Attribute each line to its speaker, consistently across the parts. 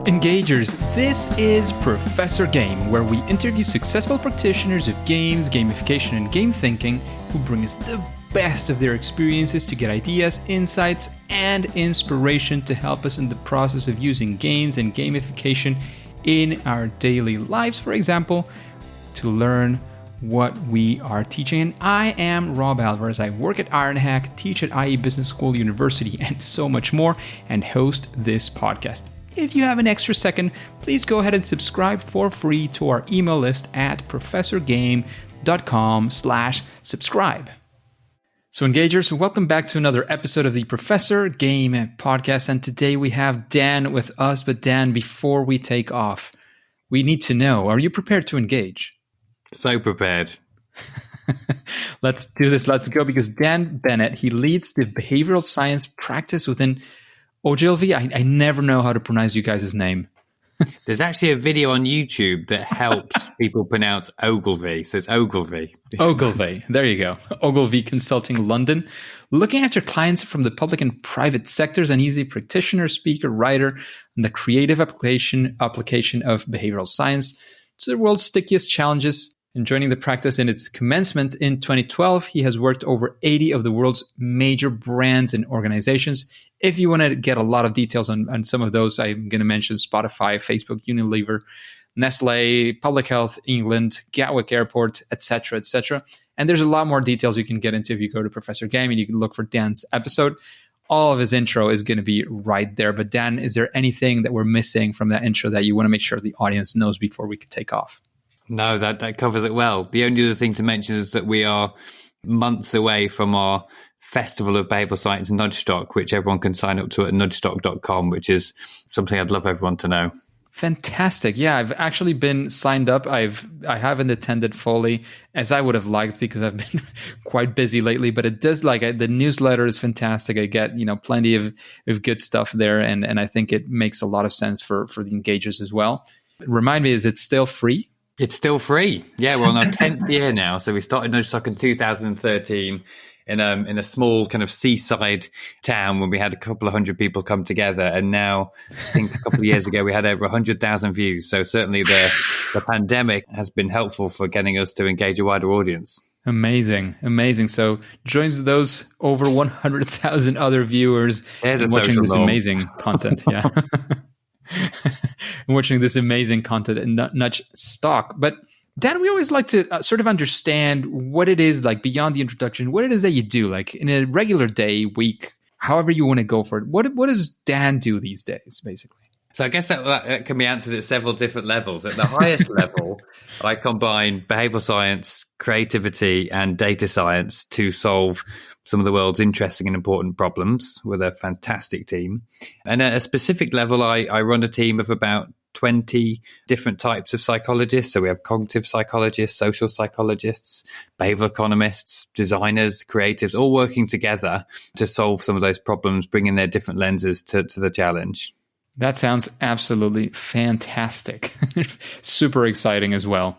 Speaker 1: Engagers, this is Professor Game, where we interview successful practitioners of games, gamification, and game thinking who bring us the best of their experiences to get ideas, insights, and inspiration to help us in the process of using games and gamification in our daily lives, for example, to learn what we are teaching. And I am Rob Alvarez. I work at Ironhack, teach at IE Business School University, and so much more, and host this podcast. If you have an extra second, please go ahead and subscribe for free to our email list at professorgame.com/subscribe. So Engagers, welcome back to another episode of the Professor Game podcast. And today we have Dan with us. But Dan, before we take off, we need to know, are you prepared to engage?
Speaker 2: So prepared.
Speaker 1: Let's do this. Let's go. Because Dan Bennett, he leads the behavioral science practice within Ogilvy. I never know how to pronounce you guys' name.
Speaker 2: There's actually a video on YouTube that helps people pronounce Ogilvy. So it's Ogilvy.
Speaker 1: Ogilvy. There you go. Ogilvy Consulting London. Looking after clients from the public and private sectors, and he's a practitioner, speaker, writer, and the creative application of behavioral science to the world's stickiest challenges. And joining the practice in its commencement in 2012, he has worked over 80 of the world's major brands and organizations. If you want to get a lot of details on some of those, I'm going to mention Spotify, Facebook, Unilever, Nestle, Public Health England, Gatwick Airport, etc., etc. And there's a lot more details you can get into if you go to Professor Game and you can look for Dan's episode. All of his intro is going to be right there. But Dan, is there anything that we're missing from that intro that you want to make sure the audience knows before we could take off?
Speaker 2: No, that covers it well. The only other thing to mention is that we are months away from our Festival of Behavioral Science Nudgestock, which everyone can sign up to at nudgestock.com, which is something I'd love everyone to know. Fantastic.
Speaker 1: Yeah, I've actually been signed up. I haven't attended fully as I would have liked because I've been quite busy lately, but it does the newsletter is fantastic. I get, plenty of good stuff there. And I think it makes a lot of sense for the engagers as well. Remind me, is it still free?
Speaker 2: It's still free. Yeah, we're on our 10th year now. So we started Nudgestock in 2013 in a small kind of seaside town when we had a couple of hundred people come together. And now, I think a couple of years ago, we had over 100,000 views. So certainly the pandemic has been helpful for getting us to engage a wider audience.
Speaker 1: Amazing. So joins those over 100,000 other viewers watching this amazing content. Yeah. And watching this amazing content in Nudgestock. But Dan, we always like to sort of understand what it is like beyond the introduction, what it is that you do, like in a regular day, week, however you want to go for it. What does Dan do these days, basically?
Speaker 2: So I guess that can be answered at several different levels. At the highest level, I combine behavioral science, creativity, and data science to solve some of the world's interesting and important problems with a fantastic team. And at a specific level, I run a team of about 20 different types of psychologists. So we have cognitive psychologists, social psychologists, behavioral economists, designers, creatives, all working together to solve some of those problems, bringing their different lenses to the challenge.
Speaker 1: That sounds absolutely fantastic. Super exciting as well.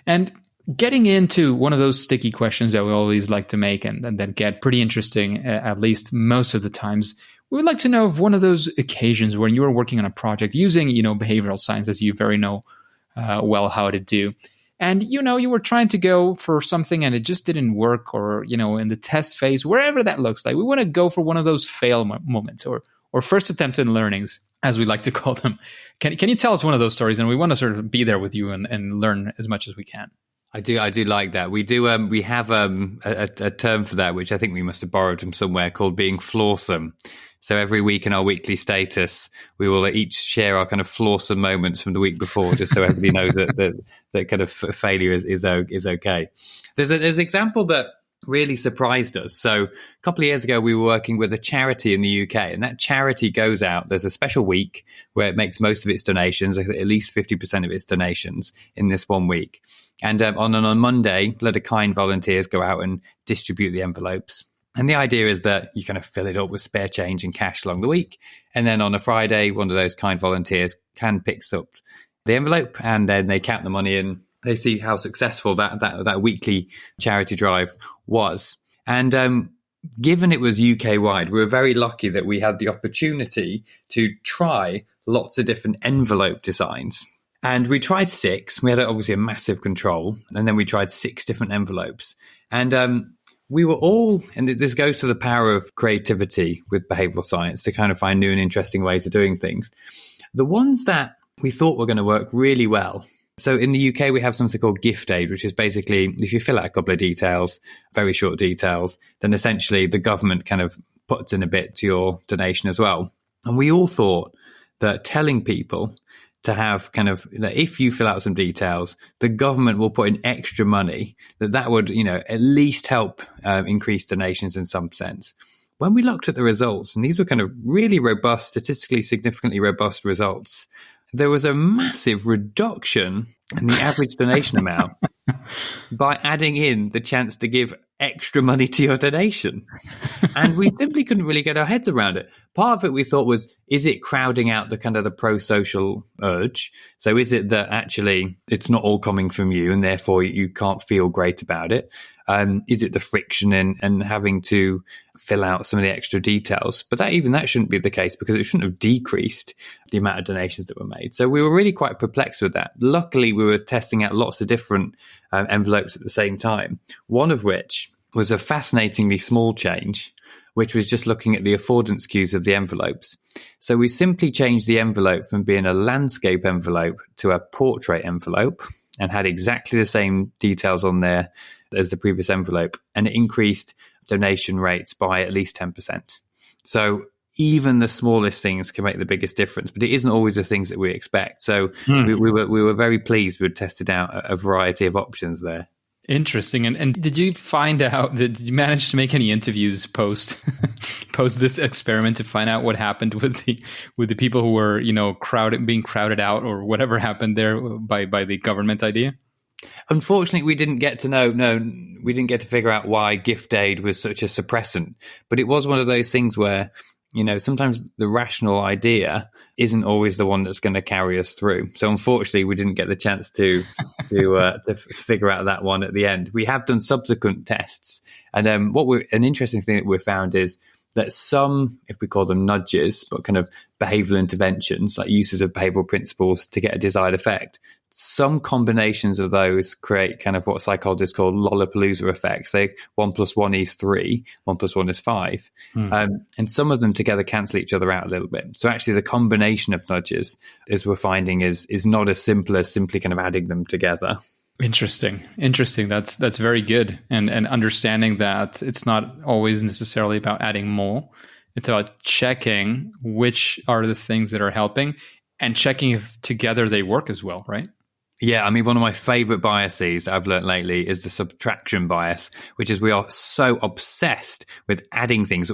Speaker 1: And getting into one of those sticky questions that we always like to make and that get pretty interesting, at least most of the times, we would like to know of one of those occasions when you were working on a project using, behavioral science, as you very know well how to do. And, you were trying to go for something and it just didn't work, or, in the test phase, wherever that looks like. We want to go for one of those fail moments or first attempts and learnings, as we like to call them. Can you tell us one of those stories? And we want to sort of be there with you and learn as much as we can.
Speaker 2: I do like that. We do. We have a term for that, which I think we must have borrowed from somewhere, called being flawsome. So every week in our weekly status, we will each share our kind of flawsome moments from the week before, just so everybody knows that kind of failure is okay. There's an example that really surprised us. So a couple of years ago, we were working with a charity in the UK, and that charity goes out. There's a special week where it makes most of its donations, at least 50% of its donations in this one week. And on Monday, a lot of kind volunteers go out and distribute the envelopes. And the idea is that you kind of fill it up with spare change and cash along the week. And then on a Friday, one of those kind volunteers picks up the envelope, and then they count the money and they see how successful that weekly charity drive was. And given it was UK wide, we were very lucky that we had the opportunity to try lots of different envelope designs. And we tried 6. We had obviously a massive control. And then we tried 6 different envelopes. And we were all, and this goes to the power of creativity with behavioral science to kind of find new and interesting ways of doing things. The ones that we thought were going to work really well. So in the UK, we have something called gift aid, which is basically if you fill out a couple of details, very short details, then essentially the government kind of puts in a bit to your donation as well. And we all thought that telling people to have kind of that if you fill out some details, the government will put in extra money, that would, at least help increase donations in some sense. When we looked at the results, and these were kind of really robust, statistically significantly robust results, there was a massive reduction in the average donation amount by adding in the chance to give extra money to your donation. And we simply couldn't really get our heads around it. Part of it we thought was, is it crowding out the kind of the pro-social urge? So is it that actually it's not all coming from you and therefore you can't feel great about it? Is it the friction and having to fill out some of the extra details? But that shouldn't be the case because it shouldn't have decreased the amount of donations that were made. So we were really quite perplexed with that. Luckily, we were testing out lots of different envelopes at the same time, one of which was a fascinatingly small change, which was just looking at the affordance cues of the envelopes. So we simply changed the envelope from being a landscape envelope to a portrait envelope and had exactly the same details on there as the previous envelope, and it increased donation rates by at least 10%. So even the smallest things can make the biggest difference, but it isn't always the things that we expect. So we were very pleased we'd tested out a variety of options there.
Speaker 1: Interesting. And did you find out did you manage to make any interviews post this experiment to find out what happened with the people who were, being crowded out or whatever happened there by the government idea?
Speaker 2: Unfortunately, we didn't get to know. No, we didn't get to figure out why gift aid was such a suppressant. But it was one of those things where, sometimes the rational idea isn't always the one that's going to carry us through. So unfortunately, we didn't get the chance to figure out that one at the end. We have done subsequent tests, and an interesting thing that we've found is that some, if we call them nudges, but kind of behavioral interventions, like uses of behavioral principles to get a desired effect, some combinations of those create kind of what psychologists call Lollapalooza effects. 1 + 1 is 3, 1 + 1 is 5. And some of them together cancel each other out a little bit. So actually the combination of nudges, as we're finding, is not as simple as simply kind of adding them together.
Speaker 1: Interesting. That's very good. And understanding that it's not always necessarily about adding more. It's about checking which are the things that are helping and checking if together they work as well, right?
Speaker 2: Yeah, I mean, one of my favorite biases I've learned lately is the subtraction bias, which is we are so obsessed with adding things.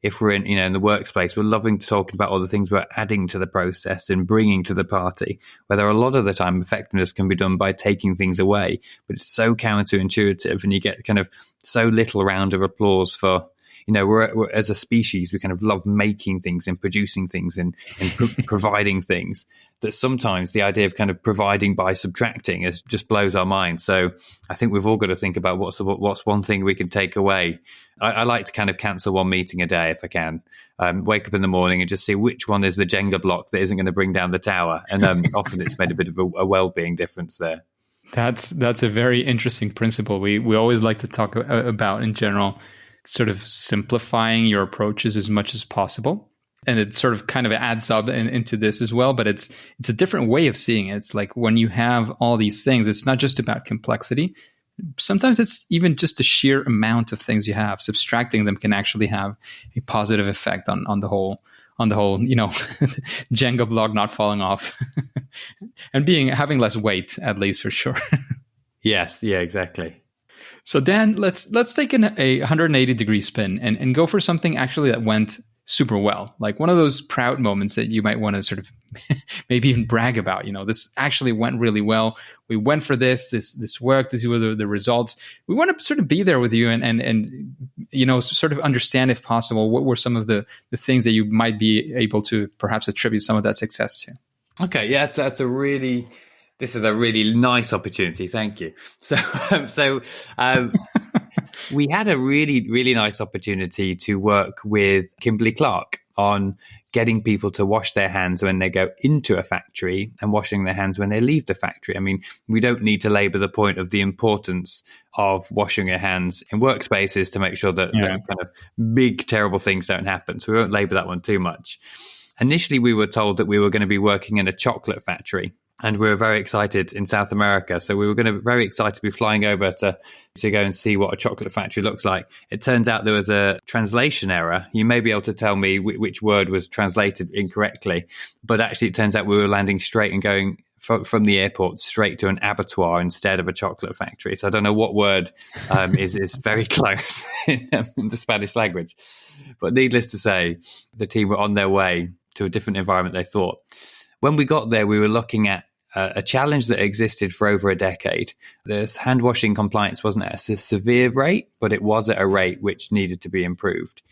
Speaker 2: If we're in the workspace, we're loving to talk about all the things we're adding to the process and bringing to the party, whether a lot of the time effectiveness can be done by taking things away. But it's so counterintuitive and you get kind of so little round of applause for, we're as a species, we kind of love making things and producing things and providing things, that sometimes the idea of kind of providing by subtracting just blows our mind. So I think we've all got to think about what's one thing we can take away. I like to kind of cancel one meeting a day if I can. Wake up in the morning and just see which one is the Jenga block that isn't going to bring down the tower. And often it's made a bit of a well-being difference there.
Speaker 1: That's a very interesting principle. We always like to talk about in general, sort of simplifying your approaches as much as possible. And it sort of kind of adds up into this as well, but it's a different way of seeing it. It's like when you have all these things, it's not just about complexity. Sometimes it's even just the sheer amount of things you have. Subtracting them can actually have a positive effect on the whole, Jenga block not falling off and having less weight, at least for sure.
Speaker 2: Yes. Yeah, exactly.
Speaker 1: So Dan, let's take a 180-degree spin and go for something actually that went super well, like one of those proud moments that you might want to sort of maybe even brag about. This actually went really well. We went for this worked. These were the results. We want to sort of be there with you and sort of understand, if possible, what were some of the things that you might be able to perhaps attribute some of that success to.
Speaker 2: Okay, yeah, this is a really nice opportunity. Thank you. So we had a really, really nice opportunity to work with Kimberly Clark on getting people to wash their hands when they go into a factory and washing their hands when they leave the factory. I mean, we don't need to labor the point of the importance of washing your hands in workspaces to make sure that, that kind of big, terrible things don't happen. So we won't labor that one too much. Initially, we were told that we were going to be working in a chocolate factory. And we were very excited in South America. So we were very excited to be flying over to go and see what a chocolate factory looks like. It turns out there was a translation error. You may be able to tell me which word was translated incorrectly. But actually, it turns out we were landing straight and going from the airport straight to an abattoir instead of a chocolate factory. So I don't know what word is very close in the Spanish language. But needless to say, the team were on their way to a different environment, they thought. When we got there, we were looking at a challenge that existed for over a decade. This hand washing compliance wasn't at a severe rate, but it was at a rate which needed to be improved.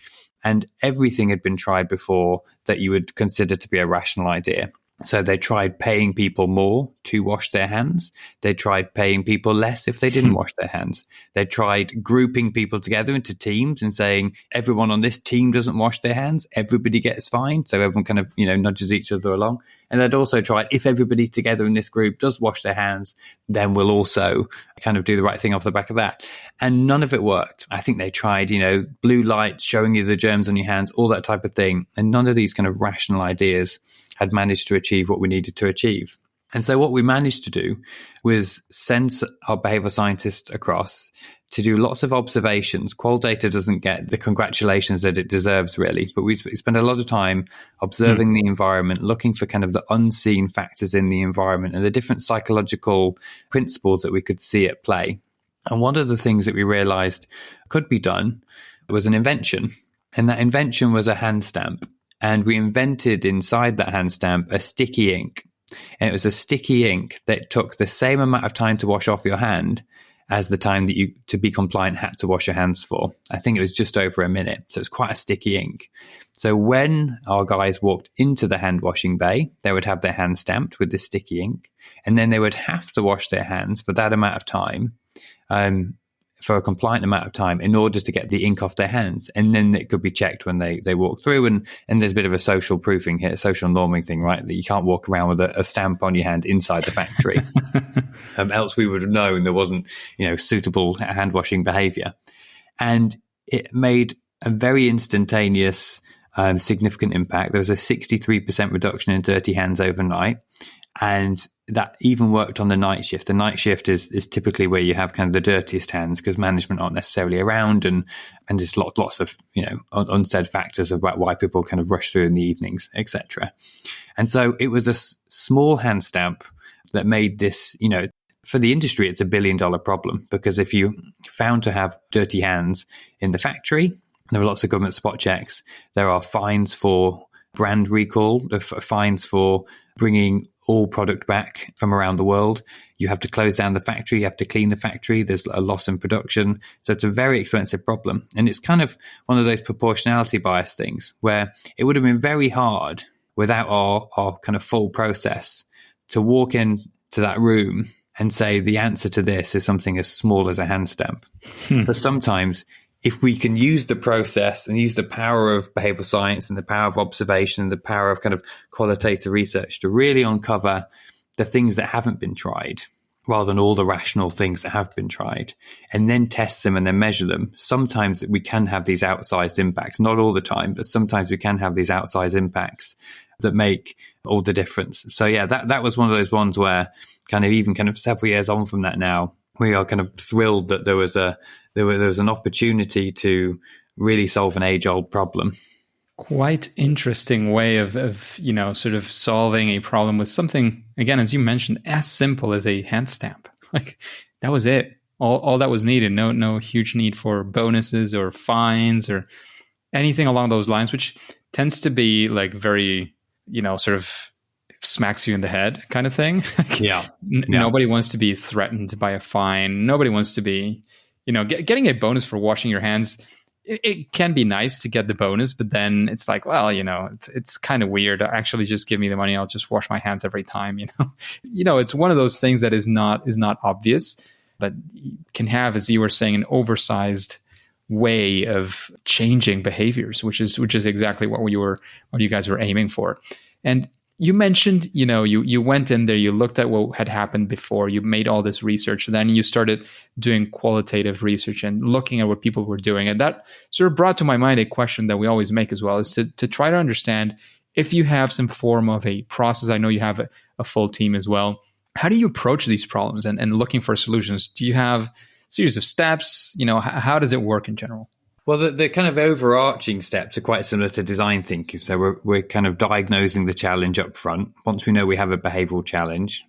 Speaker 2: And everything had been tried before that you would consider to be a rational idea. So they tried paying people more to wash their hands. They tried paying people less if they didn't wash their hands. They tried grouping people together into teams and saying, everyone on this team doesn't wash their hands, everybody gets fined. So everyone kind of, nudges each other along. And they'd also tried, if everybody together in this group does wash their hands, then we'll also kind of do the right thing off the back of that. And none of it worked. I think they tried, blue lights showing you the germs on your hands, all that type of thing. And none of these kind of rational ideas had managed to achieve what we needed to achieve. And so what we managed to do was send our behavioral scientists across to do lots of observations. Qual data doesn't get the congratulations that it deserves, really, but we spend a lot of time observing the environment, looking for kind of the unseen factors in the environment and the different psychological principles that we could see at play. And one of the things that we realized could be done was an invention. And that invention was a hand stamp. And we invented inside that hand stamp a sticky ink. And it was a sticky ink that took the same amount of time to wash off your hand as the time that you, to be compliant, had to wash your hands for. I think it was just over a minute. So it's quite a sticky ink. So when our guys walked into the hand washing bay, they would have their hand stamped with the sticky ink. And then they would have to wash their hands for that amount of time, for a compliant amount of time, in order to get the ink off their hands. And then it could be checked when they walk through. And there's a bit of a social proofing here, social norming thing, right? That you can't walk around with a stamp on your hand inside the factory. Else we would have known there wasn't, suitable hand washing behavior. And it made a very instantaneous, significant impact. There was a 63% reduction in dirty hands overnight. And that even worked on the night shift. The night shift is typically where you have kind of the dirtiest hands because management aren't necessarily around, and there's lots of unsaid factors about why people kind of rush through in the evenings, etc. And so it was a small hand stamp that made this, for the industry, it's $1 billion problem, because if you found to have dirty hands in the factory, there are lots of government spot checks. There are fines for brand recall, fines for bringing all product back from around the world. You have to close down the factory. You have to clean the factory. There's a loss in production. So it's a very expensive problem. And it's kind of one of those proportionality bias things where it would have been very hard without our kind of full process to walk into that room and say the answer to this is something as small as a hand stamp. But sometimes if we can use the process and use the power of behavioral science and the power of observation and the power of kind of qualitative research to really uncover the things that haven't been tried, rather than all the rational things that have been tried, and then test them and then measure them, sometimes we can have these outsized impacts. Not all the time, but sometimes we can have these outsized impacts that make all the difference. So yeah, that was one of those ones where kind of several years on from that now, we are kind of thrilled that there was an opportunity to really solve an age-old problem.
Speaker 1: Quite interesting way of sort of solving a problem with something, again, as you mentioned, as simple as a hand stamp. Like, that was it. All that was needed. No huge need for bonuses or fines or anything along those lines, which tends to be like very, sort of smacks you in the head kind of thing.
Speaker 2: Yeah.
Speaker 1: Nobody wants to be threatened by a fine. Nobody wants to be, getting a bonus for washing your hands. It can be nice to get the bonus, but then it's like, well, it's kind of weird. Actually, just give me the money. I'll just wash my hands every time. It's one of those things that is not obvious, but can have, as you were saying, an oversized way of changing behaviors, which is exactly what you guys were aiming for. And you mentioned, you went in there, you looked at what had happened before, you made all this research, and then you started doing qualitative research and looking at what people were doing. And that sort of brought to my mind a question that we always make as well, is to try to understand if you have some form of a process. I know you have a full team as well. How do you approach these problems and looking for solutions? Do you have a series of steps? How does it work in general?
Speaker 2: Well, the kind of overarching steps are quite similar to design thinking. So we're kind of diagnosing the challenge up front. Once we know we have a behavioral challenge,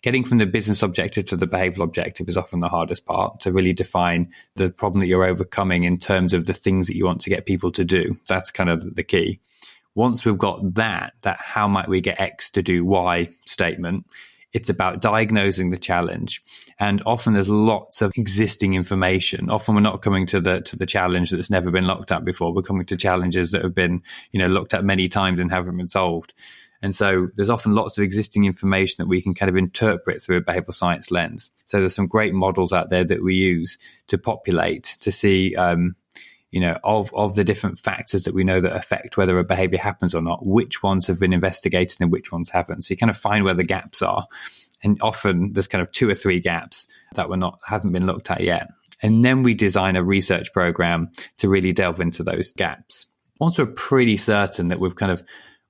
Speaker 2: getting from the business objective to the behavioral objective is often the hardest part, to really define the problem that you're overcoming in terms of the things that you want to get people to do. That's kind of the key. Once we've got that how might we get X to do Y statement, it's about diagnosing the challenge. And often there's lots of existing information. Often we're not coming to the challenge that's never been looked at before. We're coming to challenges that have been, looked at many times and haven't been solved. And so there's often lots of existing information that we can kind of interpret through a behavioral science lens. So there's some great models out there that we use to populate, to see, of the different factors that we know that affect whether a behavior happens or not, which ones have been investigated and which ones haven't. So you kind of find where the gaps are. And often there's kind of 2 or 3 gaps that haven't been looked at yet. And then we design a research program to really delve into those gaps. Once we're pretty certain that we've kind of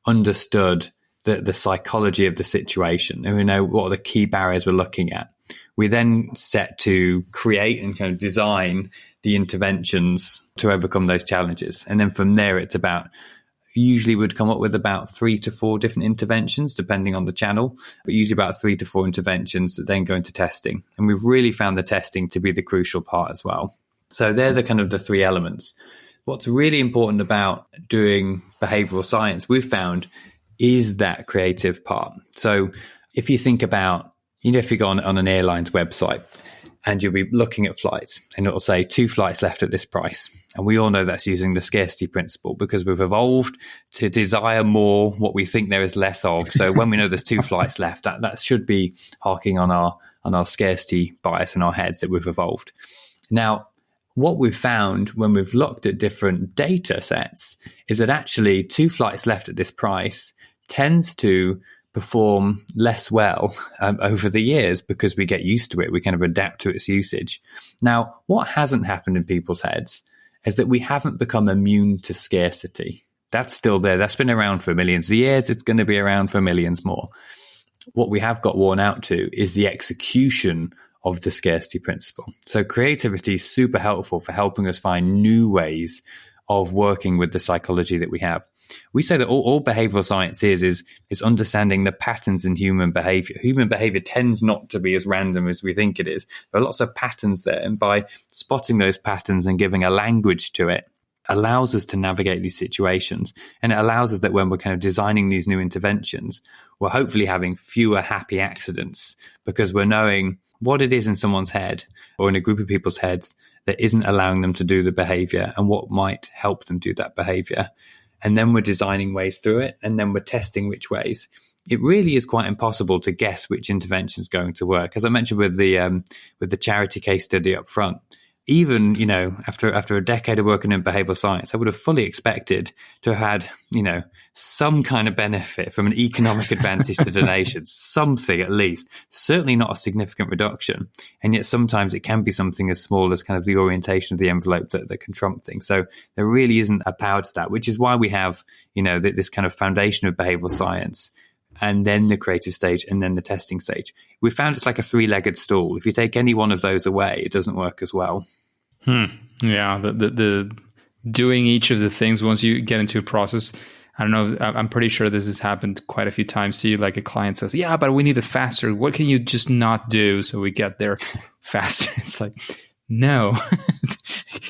Speaker 2: understood the psychology of the situation and we know what are the key barriers we're looking at, we then set to create and kind of design the interventions to overcome those challenges. And then from there, it's about, usually we'd come up with about 3 to 4 different interventions, depending on the channel, but usually about 3 to 4 interventions that then go into testing. And we've really found the testing to be the crucial part as well. So they're the kind of the 3 elements. What's really important about doing behavioral science, we've found, is that creative part. So if you think about, if you go on an airline's website and you'll be looking at flights and it'll say 2 flights left at this price. And we all know that's using the scarcity principle because we've evolved to desire more what we think there is less of. So when we know there's 2 flights left, that should be harking on our scarcity bias in our heads that we've evolved. Now, what we've found when we've looked at different data sets is that actually 2 flights left at this price tends to perform less well over the years because we get used to it. We kind of adapt to its usage. Now, what hasn't happened in people's heads is that we haven't become immune to scarcity. That's still there. That's been around for millions of years. It's going to be around for millions more. What we have got worn out to is the execution of the scarcity principle. So creativity is super helpful for helping us find new ways of working with the psychology that we have. We say that all behavioral science is understanding the patterns in human behavior. Human behavior tends not to be as random as we think it is. There are lots of patterns there. And by spotting those patterns and giving a language to it, allows us to navigate these situations. And it allows us that when we're kind of designing these new interventions, we're hopefully having fewer happy accidents because we're knowing what it is in someone's head or in a group of people's heads that isn't allowing them to do the behavior and what might help them do that behavior. And then we're designing ways through it, and then we're testing which ways. It really is quite impossible to guess which intervention is going to work. As I mentioned with the charity case study up front, even, after a decade of working in behavioral science, I would have fully expected to have had, some kind of benefit from an economic advantage to donations, something at least, certainly not a significant reduction. And yet sometimes it can be something as small as kind of the orientation of the envelope that can trump things. So there really isn't a power to that, which is why we have, this kind of foundation of behavioral science, and then the creative stage, and then the testing stage. We found it's like a 3-legged stool. If you take any one of those away, it doesn't work as well.
Speaker 1: Yeah, the doing each of the things once you get into a process. I don't know. I'm pretty sure this has happened quite a few times. See, like a client says, "Yeah, but we need it faster. What can you just not do so we get there faster?" It's like, no.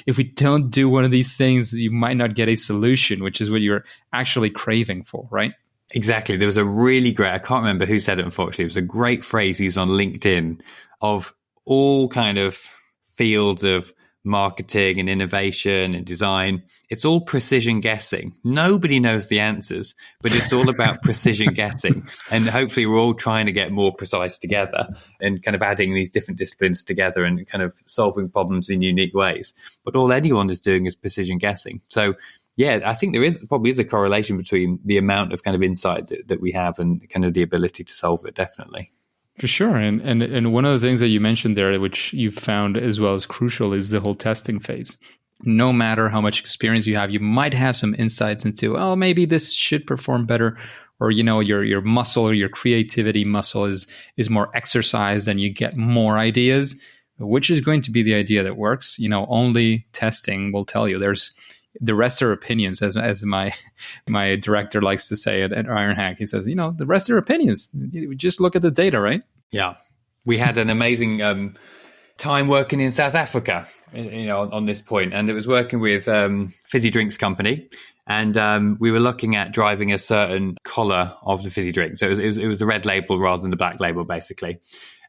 Speaker 1: If we don't do one of these things, you might not get a solution, which is what you're actually craving for, right?
Speaker 2: Exactly. There was a really great, I can't remember who said it, unfortunately. It was a great phrase used on LinkedIn of all kind of fields of marketing and innovation and design. It's all precision guessing. Nobody knows the answers, but it's all about precision guessing. And hopefully we're all trying to get more precise together and kind of adding these different disciplines together and kind of solving problems in unique ways. But all anyone is doing is precision guessing. So yeah, I think there probably is a correlation between the amount of kind of insight that we have and kind of the ability to solve it, definitely.
Speaker 1: For sure. And one of the things that you mentioned there, which you've found as well as crucial, is the whole testing phase. No matter how much experience you have, you might have some insights into, oh, maybe this should perform better, or, you know, your muscle or your creativity muscle is more exercised and you get more ideas. Which is going to be the idea that works? You know, only testing will tell you. The rest are opinions, as my director likes to say at Ironhack. He says, you know, the rest are opinions. You just look at the data, right?
Speaker 2: Yeah. We had an amazing time working in South Africa, you know, on this point. And it was working with fizzy drinks company. And we were looking at driving a certain color of the fizzy drink. So it was the red label rather than the black label, basically.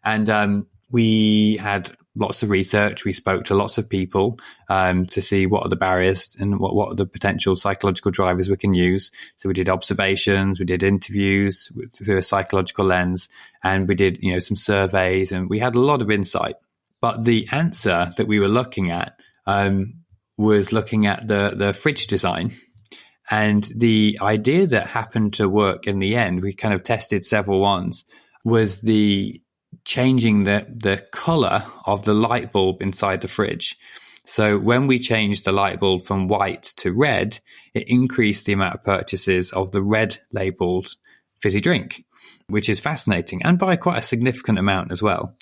Speaker 2: And we had lots of research. We spoke to lots of people to see what are the barriers and what are the potential psychological drivers we can use. So we did observations, we did interviews through a psychological lens, and we did, you know, some surveys, and we had a lot of insight. But the answer that we were looking at was looking at the fridge design. And the idea that happened to work in the end, we kind of tested several ones, was the changing the color of the light bulb inside the fridge. So when we changed the light bulb from white to red, it increased the amount of purchases of the red labeled fizzy drink, which is fascinating, and by quite a significant amount as well.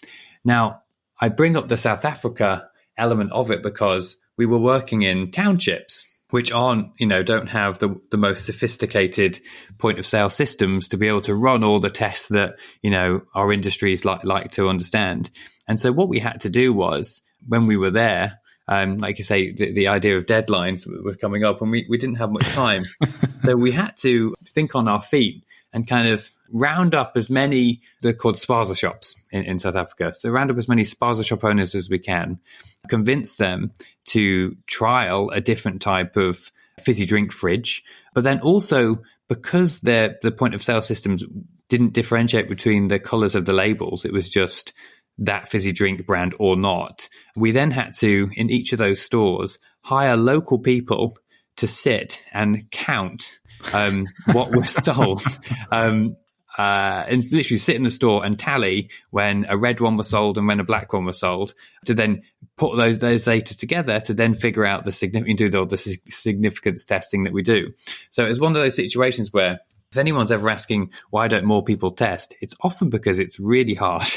Speaker 2: Now, I bring up the South Africa element of it because we were working in townships, which aren't, you know, don't have the most sophisticated point of sale systems to be able to run all the tests that, you know, our industries like to understand. And so what we had to do was, when we were there, like you say, the idea of deadlines were coming up, and we didn't have much time. So we had to think on our feet and kind of round up as many, they're called spaza shops in South Africa. So round up as many spaza shop owners as we can, convince them to trial a different type of fizzy drink fridge. But then also, because the point of sale systems didn't differentiate between the colors of the labels, it was just that fizzy drink brand or not. We then had to, in each of those stores, hire local people to sit and count what was sold. And literally sit in the store and tally when a red one was sold and when a black one was sold, to then put those data together to then figure out the significance testing that we do. So it's one of those situations where, if anyone's ever asking, why don't more people test? It's often because it's really hard.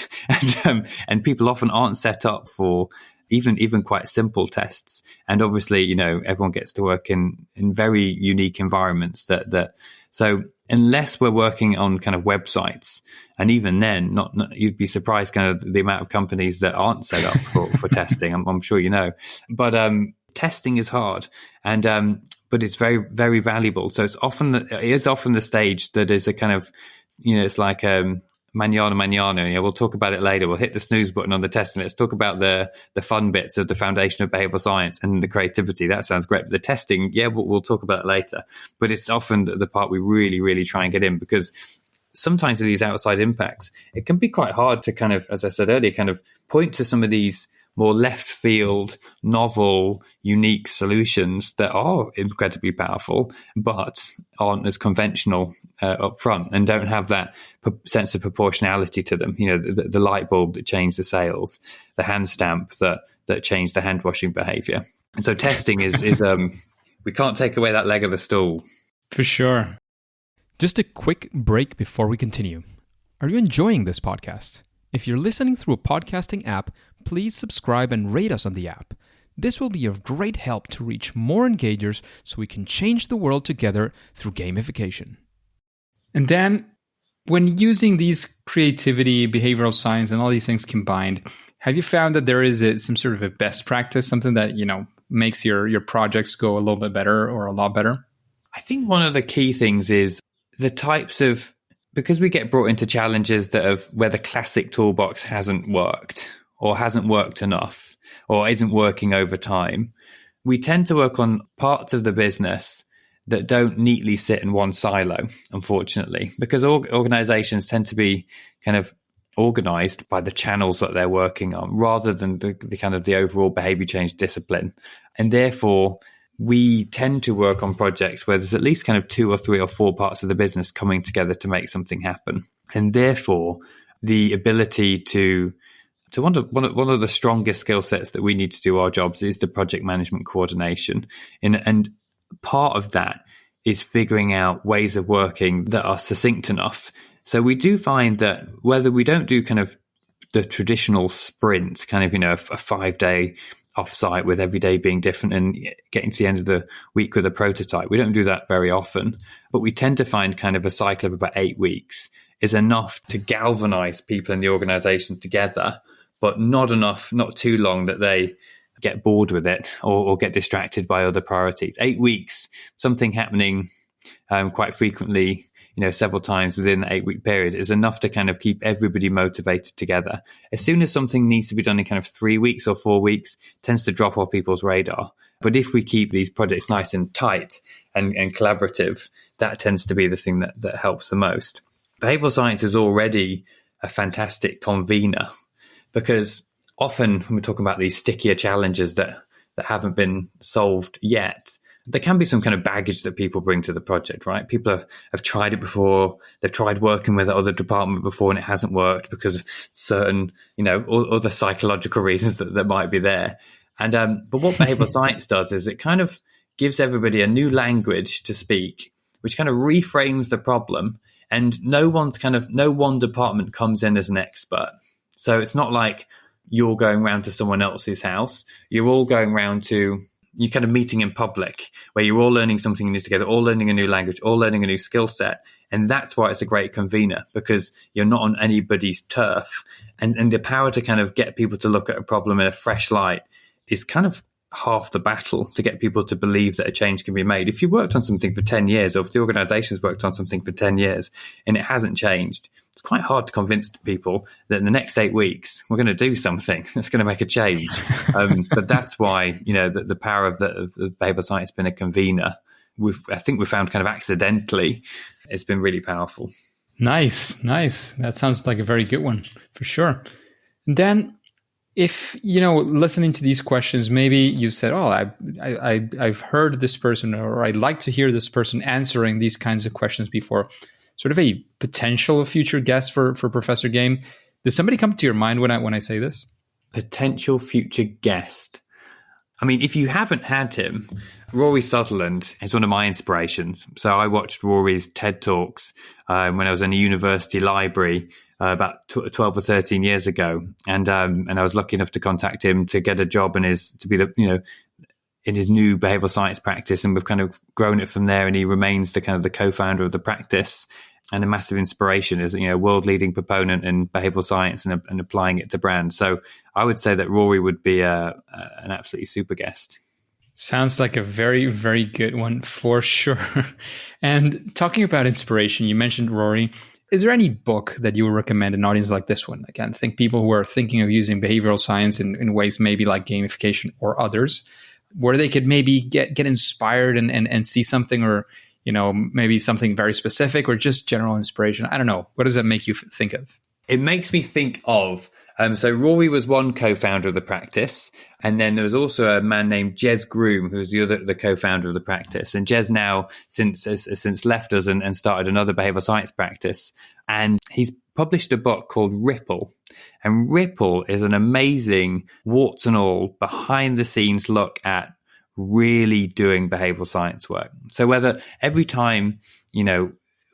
Speaker 2: And people often aren't set up for even quite simple tests. And obviously, you know, everyone gets to work in very unique environments so unless we're working on kind of websites, and even then, not you'd be surprised kind of the amount of companies that aren't set up for testing. I'm sure you know, but testing is hard, and but it's very, very valuable. So it is often the stage that is a kind of, you know, it's like manana. Yeah, we'll talk about it later. We'll hit the snooze button on the testing. Let's talk about the fun bits of the foundation of behavioral science and the creativity. That sounds great. But the testing, yeah, we'll talk about it later. But it's often the part we really, really try and get in, because sometimes with these outside impacts, it can be quite hard to kind of, as I said earlier, kind of point to some of these more left field, novel, unique solutions that are incredibly powerful, but aren't as conventional up front and don't have that sense of proportionality to them. You know, the light bulb that changed the sales, the hand stamp that changed the hand washing behavior. And so testing is we can't take away that leg of the stool.
Speaker 1: For sure. Just a quick break before we continue. Are you enjoying this podcast? If you're listening through a podcasting app, please subscribe and rate us on the app. This will be of great help to reach more engagers so we can change the world together through gamification. And Dan, when using these creativity, behavioral science, and all these things combined, have you found that there is some sort of a best practice, something that, you know, makes your projects go a little bit better or a lot better?
Speaker 2: I think one of the key things is the types of, because we get brought into challenges where the classic toolbox hasn't worked or hasn't worked enough. or isn't working over time, we tend to work on parts of the business that don't neatly sit in one silo, unfortunately, because organizations tend to be kind of organized by the channels that they're working on rather than the kind of the overall behavior change discipline. And therefore, we tend to work on projects where there's at least kind of 2 or 3 or 4 parts of the business coming together to make something happen. And therefore, the ability to one of the strongest skill sets that we need to do our jobs is the project management coordination. And part of that is figuring out ways of working that are succinct enough. So we do find that whether we don't do kind of the traditional sprint, kind of, a 5-day offsite with every day being different and getting to the end of the week with a prototype, we don't do that very often. But we tend to find kind of a cycle of about 8 weeks is enough to galvanize people in the organization together, but not enough, not too long that they get bored with it or get distracted by other priorities. 8 weeks, something happening quite frequently, several times within the 8-week period is enough to kind of keep everybody motivated together. As soon as something needs to be done in kind of 3 weeks or 4 weeks, it tends to drop off people's radar. But if we keep these projects nice and tight and collaborative, that tends to be the thing that helps the most. Behavioral science is already a fantastic convener, because often when we're talking about these stickier challenges that haven't been solved yet, there can be some kind of baggage that people bring to the project, right? People have tried it before. They've tried working with other department before and it hasn't worked because of certain, other psychological reasons that might be there. And but what behavioral science does is it kind of gives everybody a new language to speak, which kind of reframes the problem. And no one department comes in as an expert. So it's not like you're going round to someone else's house. You're all going round to, you're kind of meeting in public where you're all learning something new together, all learning a new language, all learning a new skill set. And that's why it's a great convener, because you're not on anybody's turf. And the power to kind of get people to look at a problem in a fresh light is kind of half the battle to get people to believe that a change can be made. If you worked on something for 10 years, or if the organization's worked on something for 10 years and it hasn't changed, it's quite hard to convince people that in the next 8 weeks, we're going to do something that's going to make a change. But that's why, the power of the behavioral science has been a convener. I think we found kind of accidentally, it's been really powerful.
Speaker 1: Nice. That sounds like a very good one for sure. And then, if, listening to these questions, maybe you said, I've heard this person, or I'd like to hear this person answering these kinds of questions before, sort of a potential future guest for Professor Game. Does somebody come to your mind when I say this?
Speaker 2: Potential future guest. I mean, if you haven't had him, Rory Sutherland is one of my inspirations. So I watched Rory's TED Talks when I was in a university library about 12 or 13 years ago. And I was lucky enough to contact him to get a job in his new behavioral science practice. And we've kind of grown it from there. And he remains the co-founder of the practice and a massive inspiration as, a world leading proponent in behavioral science and applying it to brands. So I would say that Rory would be an absolutely super guest.
Speaker 1: Sounds like a very, very good one for sure. And talking about inspiration, you mentioned Rory. Is there any book that you would recommend an audience like this one? Again, I think people who are thinking of using behavioral science in ways maybe like gamification or others, where they could maybe get inspired and see something, or, maybe something very specific, or just general inspiration. I don't know. What does that make you think of?
Speaker 2: It makes me think of, so Rory was one co-founder of the practice. And then there was also a man named Jez Groom, who was the co-founder of the practice. And Jez now since left us and started another behavioral science practice. And he's published a book called Ripple. And Ripple is an amazing, warts and all, behind the scenes look at really doing behavioral science work. So whether every time,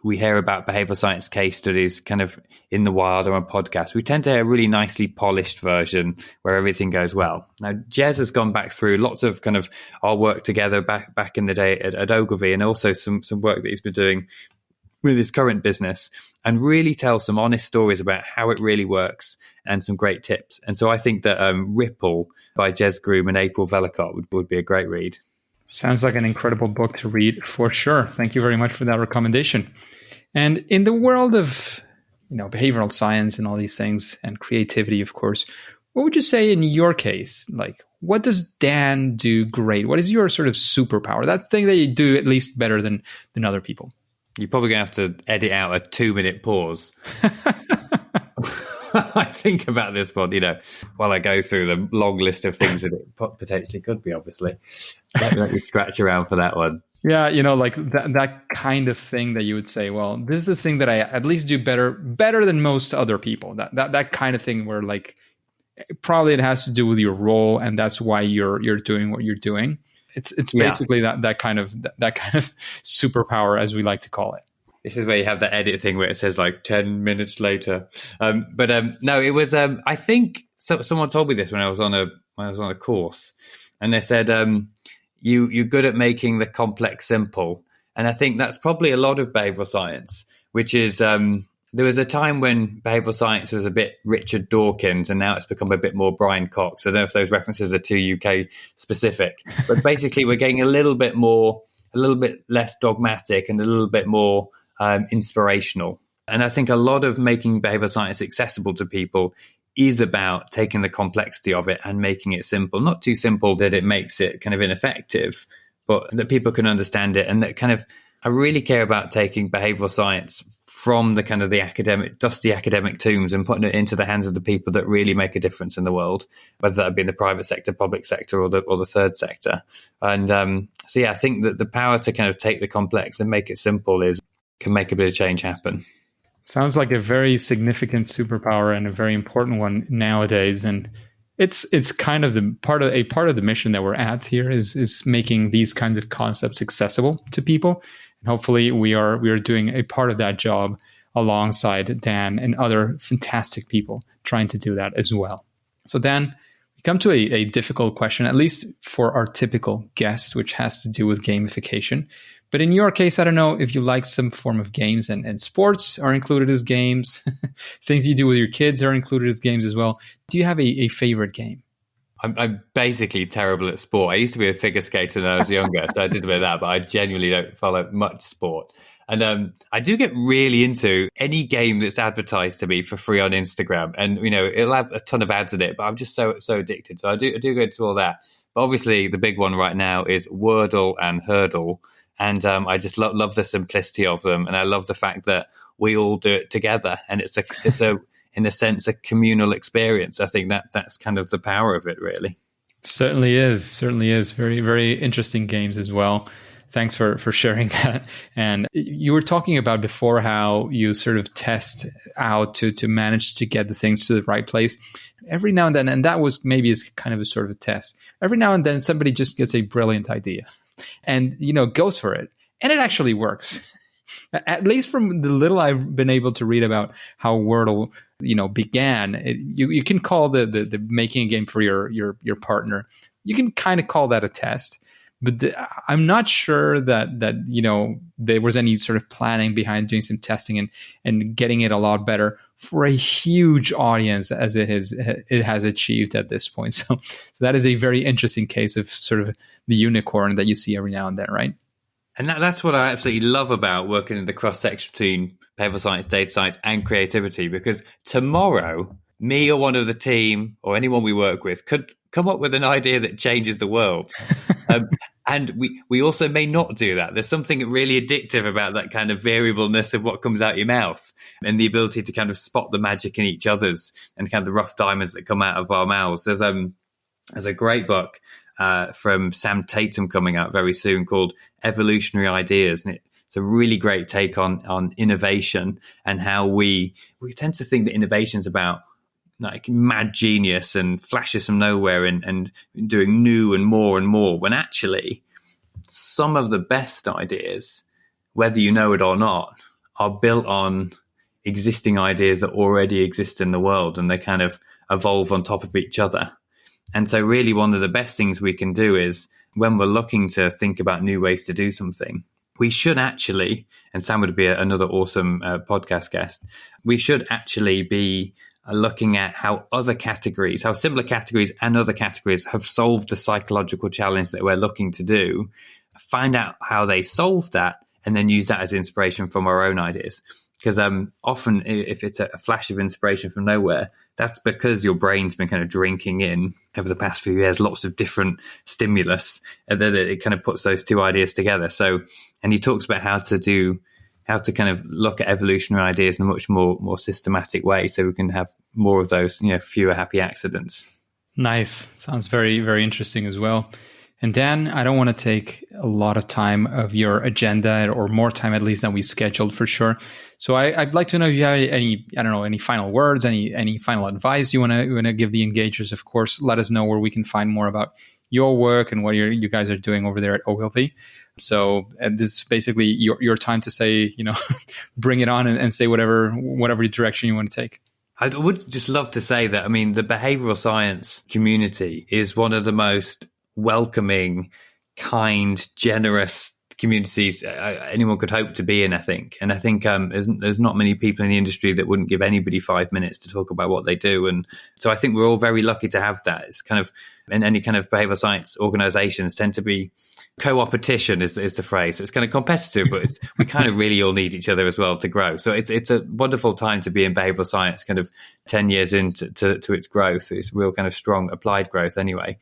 Speaker 2: we hear about behavioral science case studies kind of in the wild or on podcasts, we tend to hear a really nicely polished version where everything goes well. Now, Jez has gone back through lots of kind of our work together back in the day at Ogilvy, and also some work that he's been doing with his current business, and really tell some honest stories about how it really works and some great tips. And so I think that Ripple by Jez Groom and April Vellicott would be a great read.
Speaker 1: Sounds like an incredible book to read for sure. Thank you very much for that recommendation. And in the world of, behavioral science and all these things, and creativity, of course, What would you say in your case? Like, what does Dan do great? What is your sort of superpower? That thing that you do at least better than other people?
Speaker 2: You're probably going to have to edit out a 2-minute pause. I think about this one, while I go through the long list of things that it potentially could be, obviously. Let me scratch around for that one.
Speaker 1: Yeah, like that kind of thing that you would say, well, this is the thing that I at least do better than most other people. That kind of thing where like probably it has to do with your role, and that's why you're doing what you're doing. It's basically that kind of superpower, as we like to call it.
Speaker 2: This is where you have the edit thing where it says like 10 minutes later. No, it was. I think someone told me this when I was on a course, and they said you're good at making the complex simple, and I think that's probably a lot of behavioral science, which is. There was a time when behavioral science was a bit Richard Dawkins, and now it's become a bit more Brian Cox. I don't know if those references are too UK specific, but basically we're getting a little bit less dogmatic and a little bit more inspirational. And I think a lot of making behavioral science accessible to people is about taking the complexity of it and making it simple. Not too simple that it makes it kind of ineffective, but that people can understand it, and that kind of, I really care about taking behavioral science from the kind of the dusty academic tombs and putting it into the hands of the people that really make a difference in the world, whether that be in the private sector, public sector, or the third sector. And so, yeah, I think that the power to kind of take the complex and make it simple can make a bit of change happen.
Speaker 1: Sounds like a very significant superpower and a very important one nowadays. And it's kind of a part of the mission that we're at here is making these kinds of concepts accessible to people. And hopefully we are doing a part of that job alongside Dan and other fantastic people trying to do that as well. So Dan, we come to a difficult question, at least for our typical guest, which has to do with gamification. But in your case, I don't know if you like some form of games, and sports are included as games. Things you do with your kids are included as games as well. Do you have a favorite game?
Speaker 2: I'm basically terrible at sport. I used to be a figure skater when I was younger, so I did a bit of that, but I genuinely don't follow much sport. And I do get really into any game that's advertised to me for free on Instagram. And, it'll have a ton of ads in it, but I'm just so addicted. So I do go into all that. But obviously the big one right now is Wordle and Hurdle. And I just love the simplicity of them. And I love the fact that we all do it together. And it's in a sense, a communal experience. I think that's kind of the power of it, really.
Speaker 1: Certainly is. Very, very interesting games as well. Thanks for sharing that. And you were talking about before how you sort of test out to manage to get the things to the right place. Every now and then, and that was maybe as kind of a sort of a test. Every now and then somebody just gets a brilliant idea and, goes for it. And it actually works. At least from the little I've been able to read about how Wordle, began, you can call the making a game for your partner. You can kind of call that a test, but I'm not sure that there was any sort of planning behind doing some testing and getting it a lot better for a huge audience as it has achieved at this point. So that is a very interesting case of sort of the unicorn that you see every now and then, right?
Speaker 2: And that's what I absolutely love about working in the cross-section between behavioral science, data science, and creativity, because tomorrow, me or one of the team or anyone we work with could come up with an idea that changes the world. And we also may not do that. There's something really addictive about that kind of variableness of what comes out your mouth and the ability to kind of spot the magic in each other's and kind of the rough diamonds that come out of our mouths. There's a great book from Sam Tatum coming out very soon called Evolutionary Ideas. And it's a really great take on innovation and how we tend to think that innovation is about like mad genius and flashes from nowhere and doing new and more, when actually some of the best ideas, whether you know it or not, are built on existing ideas that already exist in the world, and they kind of evolve on top of each other. And so really one of the best things we can do is when we're looking to think about new ways to do something, we should actually, and Sam would be another awesome podcast guest, we should actually be looking at how similar categories and other categories have solved the psychological challenge that we're looking to do, find out how they solved that, and then use that as inspiration from our own ideas. Because often if it's a flash of inspiration from nowhere, that's because your brain's been kind of drinking in over the past few years lots of different stimulus, and then it kind of puts those two ideas together. So, and he talks about how to kind of look at evolutionary ideas in a much more systematic way, so we can have more of those, fewer happy accidents.
Speaker 1: Nice. Sounds very, very interesting as well. And Dan, I don't want to take a lot of time of your agenda, or more time at least than we scheduled for sure. So I'd like to know if you have any final words, any final advice you want to give the engagers. Of course, let us know where we can find more about your work and what you guys are doing over there at Ogilvy. So this is basically your time to say, bring it on and say whatever direction you want to take.
Speaker 2: I would just love to say that, the behavioral science community is one of the most welcoming, kind, generous communities anyone could hope to be in, I think. And I think there's not many people in the industry that wouldn't give anybody 5 minutes to talk about what they do. And so I think we're all very lucky to have that. It's kind of, in any kind of behavioral science organizations tend to be co-opetition is the phrase. It's kind of competitive, but we kind of really all need each other as well to grow. So it's a wonderful time to be in behavioral science, kind of 10 years into its growth. It's real kind of strong applied growth anyway.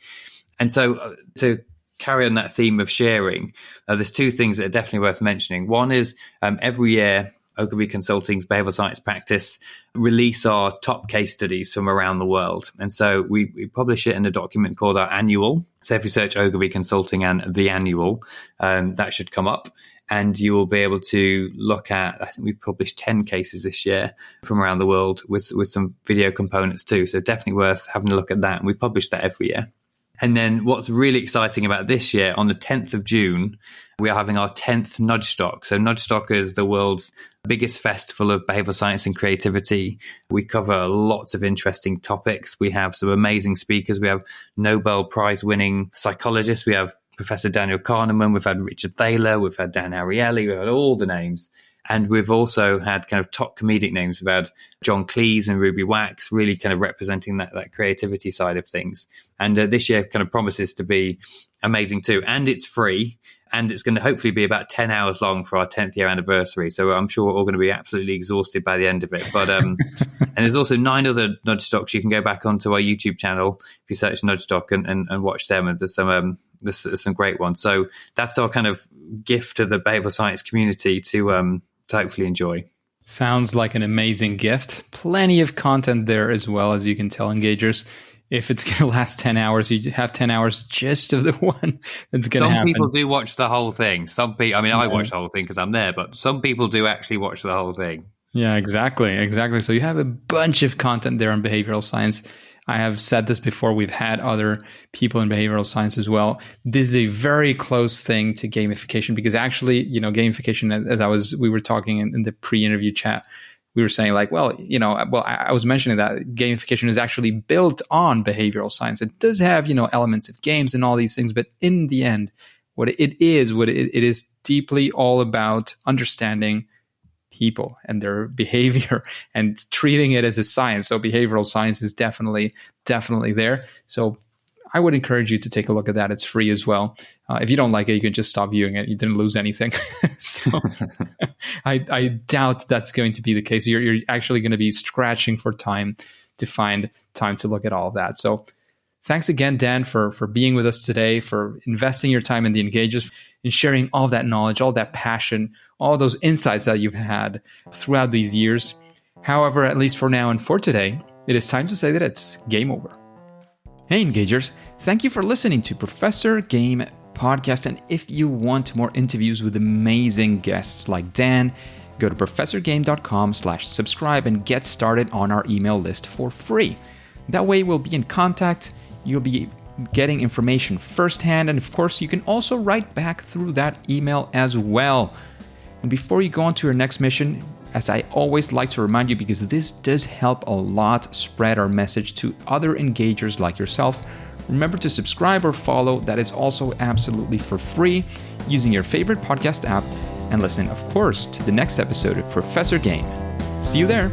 Speaker 2: And so to carry on that theme of sharing, there's two things that are definitely worth mentioning. One is every year, Ogilvy Consulting's behavioral science practice release our top case studies from around the world. And so we publish it in a document called our annual. So if you search Ogilvy Consulting and the annual, that should come up. And you will be able to look at, I think we published 10 cases this year from around the world with some video components too. So definitely worth having a look at that. And we publish that every year. And then what's really exciting about this year, on the 10th of June, we are having our 10th Nudgestock. So Nudgestock is the world's biggest festival of behavioral science and creativity. We cover lots of interesting topics. We have some amazing speakers. We have Nobel Prize winning psychologists. We have Professor Daniel Kahneman. We've had Richard Thaler. We've had Dan Ariely. We've had all the names. And we've also had kind of top comedic names. We've had John Cleese and Ruby Wax, really kind of representing that creativity side of things. And this year kind of promises to be amazing too. And it's free. And it's going to hopefully be about 10 hours long for our 10th year anniversary. So I'm sure we're all going to be absolutely exhausted by the end of it. But and there's also 9 other Nudgestocks. You can go back onto our YouTube channel if you search Nudgestock and watch them. And there's some great ones. So that's our kind of gift to the behavioral science community to hopefully enjoy.
Speaker 1: Sounds like an amazing gift. Plenty of content there as well, as you can tell, engagers. If it's going to last 10 hours, you have 10 hours just of the one that's going to happen.
Speaker 2: Some people do watch the whole thing. Some people, I watch the whole thing because I'm there, but some people do actually watch the whole thing.
Speaker 1: Yeah, exactly. So you have a bunch of content there on behavioral science. I have said this before. We've had other people in behavioral science as well. This is a very close thing to gamification, because actually, gamification, as we were talking in the pre-interview chat, we were saying like, I was mentioning that gamification is actually built on behavioral science. It does have, elements of games and all these things, but in the end, what it is deeply all about understanding people and their behavior and treating it as a science. So behavioral science is definitely there. So I would encourage you to take a look at that. It's free as well. If you don't like it, you can just stop viewing it. You didn't lose anything. So I doubt that's going to be the case. You're actually going to be scratching for time to find time to look at all of that. So thanks again, Dan, for being with us today, for investing your time in the Engagers, and sharing all that knowledge, all that passion, all those insights that you've had throughout these years. However, at least for now and for today, it is time to say that it's game over. Hey, Engagers, thank you for listening to Professor Game Podcast. And if you want more interviews with amazing guests like Dan, go to professorgame.com/subscribe and get started on our email list for free. That way we'll be in contact. You'll be getting information firsthand. And of course, you can also write back through that email as well. And before you go on to your next mission, as I always like to remind you, because this does help a lot spread our message to other engagers like yourself, remember to subscribe or follow. That is also absolutely for free using your favorite podcast app. And listen, of course, to the next episode of Professor Game. See you there.